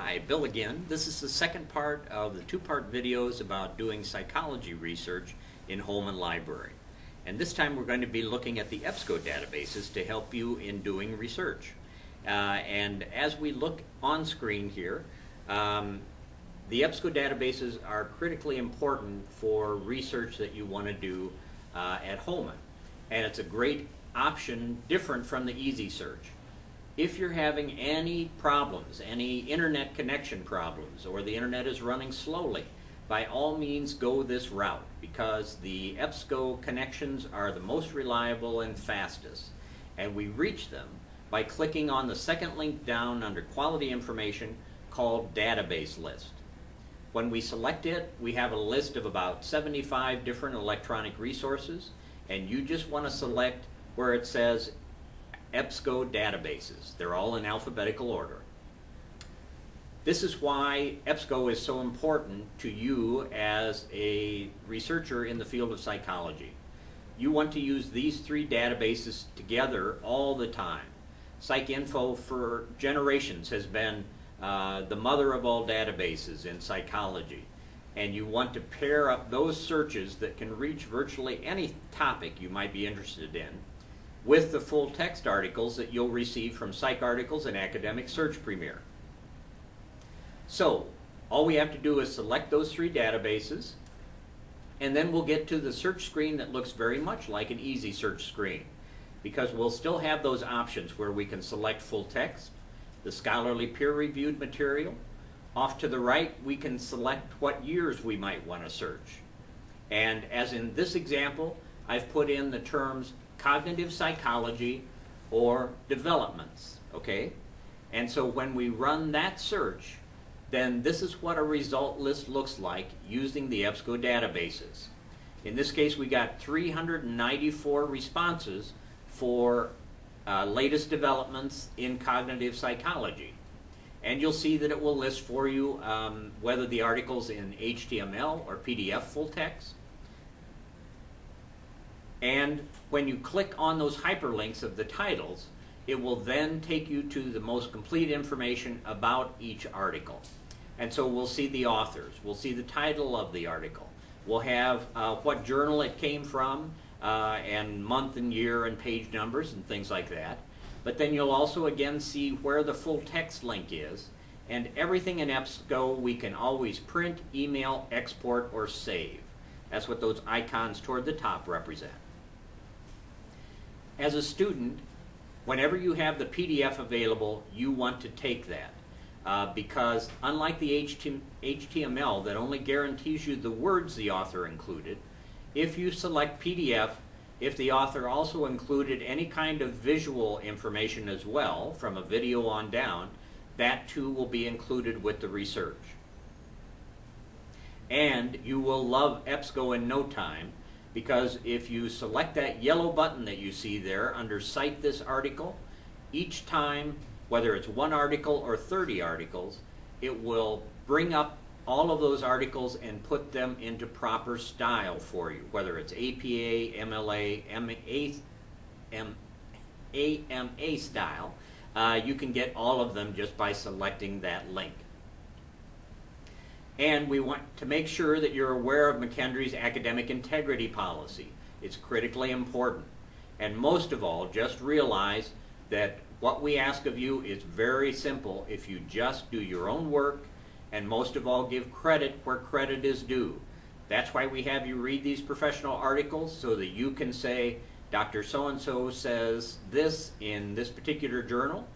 Hi, Bill again. This is the second part of the two-part videos about doing psychology research in Holman Library. And this time we're going to be looking at the EBSCO databases to help you in doing research. And as we look on screen here, the EBSCO databases are critically important for research that you want to do at Holman. And it's a great option, different from the Easy Search. If you're having any problems, any internet connection problems, or the internet is running slowly, by all means go this route, because the EBSCO connections are the most reliable and fastest. And we reach them by clicking on the second link down under Quality Information called Database List. When we select it, we have a list of about 75 different electronic resources, and you just want to select where it says EBSCO databases. They're all in alphabetical order. This is why EBSCO is so important to you as a researcher in the field of psychology. You want to use these three databases together all the time. PsycInfo for generations has been the mother of all databases in psychology. And you want to pair up those searches that can reach virtually any topic you might be interested in with the full text articles that you'll receive from PsycArticles and Academic Search Premier. So, all we have to do is select those three databases, and then we'll get to the search screen that looks very much like an Easy Search screen, because we'll still have those options where we can select full text, the scholarly peer-reviewed material. Off to the right, we can select what years we might want to search. And as in this example, I've put in the terms cognitive psychology or developments, okay? And so when we run that search, then this is what a result list looks like using the EBSCO databases. In this case, we got 394 responses for latest developments in cognitive psychology. And you'll see that it will list for you whether the article's in HTML or PDF full text. And when you click on those hyperlinks of the titles, it will then take you to the most complete information about each article. And so we'll see the authors, we'll see the title of the article, we'll have what journal it came from, and month and year and page numbers and things like that. But then you'll also again see where the full text link is, and everything in EBSCO we can always print, email, export, or save. That's what those icons toward the top represent. As a student, whenever you have the PDF available, you want to take that because unlike the HTML that only guarantees you the words the author included, if you select PDF, if the author also included any kind of visual information as well, from a video on down, that too will be included with the research. And you will love EBSCO in no time, because if you select that yellow button that you see there under Cite This Article, each time, whether it's one article or 30 articles, it will bring up all of those articles and put them into proper style for you, whether it's APA, MLA, AMA style. You can get all of them just by selecting that link. And we want to make sure that you're aware of McKendree's Academic Integrity policy. It's critically important. And most of all, just realize that what we ask of you is very simple if you just do your own work, and most of all, give credit where credit is due. That's why we have you read these professional articles, so that you can say, Dr. So-and-so says this in this particular journal,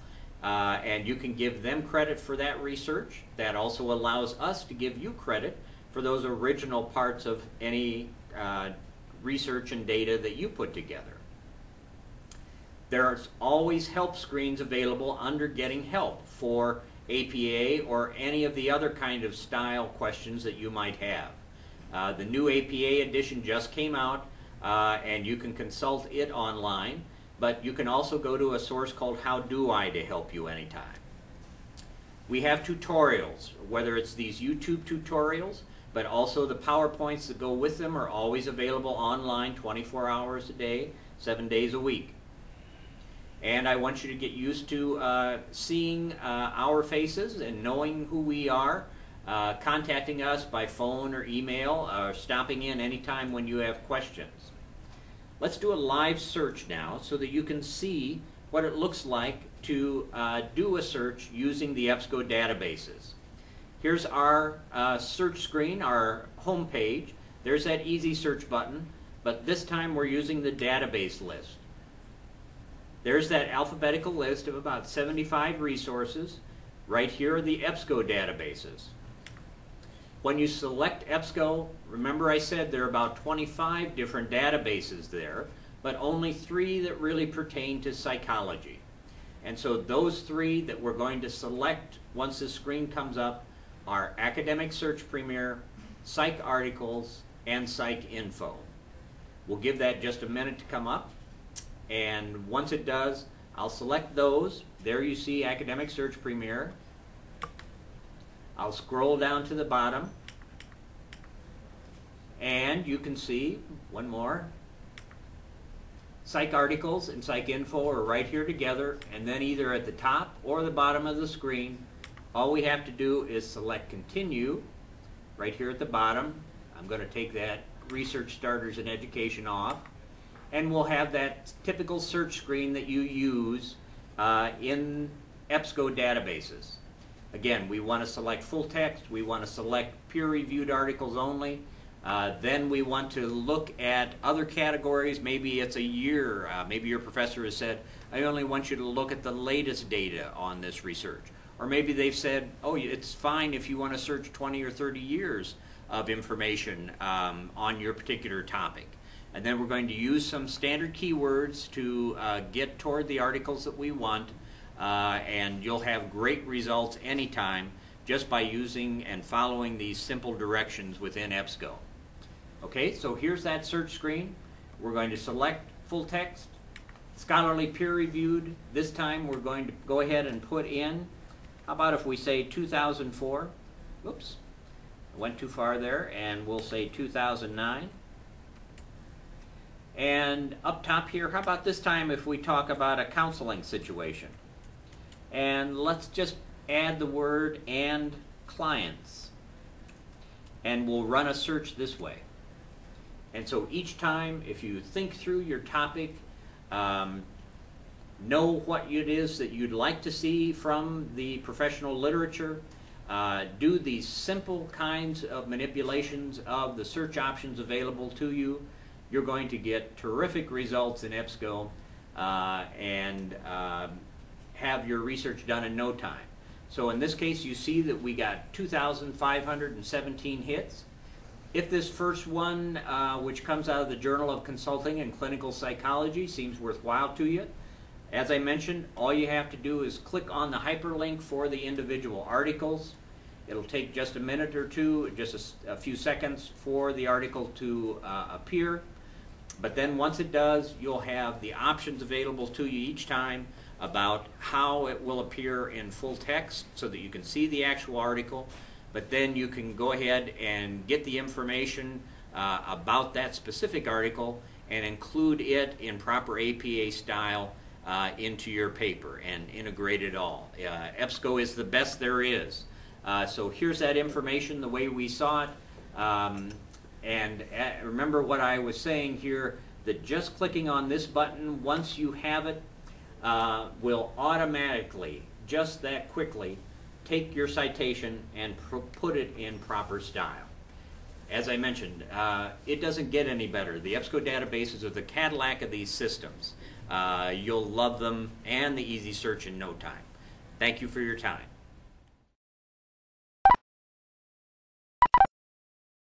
and you can give them credit for that research. That also allows us to give you credit for those original parts of any research and data that you put together. There's always help screens available under Getting Help for APA or any of the other kind of style questions that you might have. The new APA edition just came out, and you can consult it online, but you can also go to a source called How Do I to help you anytime. We have tutorials, whether it's these YouTube tutorials, but also the PowerPoints that go with them are always available online 24 hours a day, 7 days a week. And I want you to get used to seeing our faces and knowing who we are, contacting us by phone or email, or stopping in anytime when you have questions. Let's do a live search now so that you can see what it looks like to do a search using the EBSCO databases. Here's our search screen, our home page. There's that easy search button, but this time we're using the database list. There's that alphabetical list of about 75 resources. Right here are the EBSCO databases. When you select EBSCO, remember I said there are about 25 different databases there, but only 3 that really pertain to psychology. And so those 3 that we're going to select once the screen comes up are Academic Search Premier, Psych Articles, and Psych Info. We'll give that just a minute to come up. And once it does, I'll select those. There you see Academic Search Premier. I'll scroll down to the bottom, and you can see, one more, Psych Articles and Psych Info are right here together, and then either at the top or the bottom of the screen, all we have to do is select Continue right here at the bottom. I'm going to take that Research Starters in Education off, and we'll have that typical search screen that you use in EBSCO databases. Again, we want to select full text, we want to select peer-reviewed articles only, then we want to look at other categories. Maybe it's a year, maybe your professor has said, I only want you to look at the latest data on this research. Or maybe they've said, oh, it's fine if you want to search 20 or 30 years of information on your particular topic. And then we're going to use some standard keywords to get toward the articles that we want, and you'll have great results anytime just by using and following these simple directions within EBSCO. Okay, so here's that search screen. We're going to select full text, scholarly peer-reviewed. This time we're going to go ahead and put in, how about if we say 2004? Oops, I went too far there, and we'll say 2009. And up top here, how about this time if we talk about a counseling situation? And let's just add the word "and clients." And we'll run a search this way. And so each time, if you think through your topic, know what it is that you'd like to see from the professional literature, do these simple kinds of manipulations of the search options available to you, you're going to get terrific results in EBSCO and have your research done in no time. So in this case, you see that we got 2,517 hits. If this first one, which comes out of the Journal of Consulting and Clinical Psychology, seems worthwhile to you, as I mentioned, all you have to do is click on the hyperlink for the individual articles. It'll take just a minute or two, just a few seconds for the article to appear. But then once it does, you'll have the options available to you each time about how it will appear in full text so that you can see the actual article. But then you can go ahead and get the information about that specific article and include it in proper APA style into your paper and integrate it all. EBSCO is the best there is. So here's that information the way we saw it. And remember what I was saying here, that just clicking on this button, once you have it, will automatically, just that quickly, take your citation and put it in proper style. As I mentioned, it doesn't get any better. The EBSCO databases are the Cadillac of these systems. You'll love them and the easy search in no time. Thank you for your time.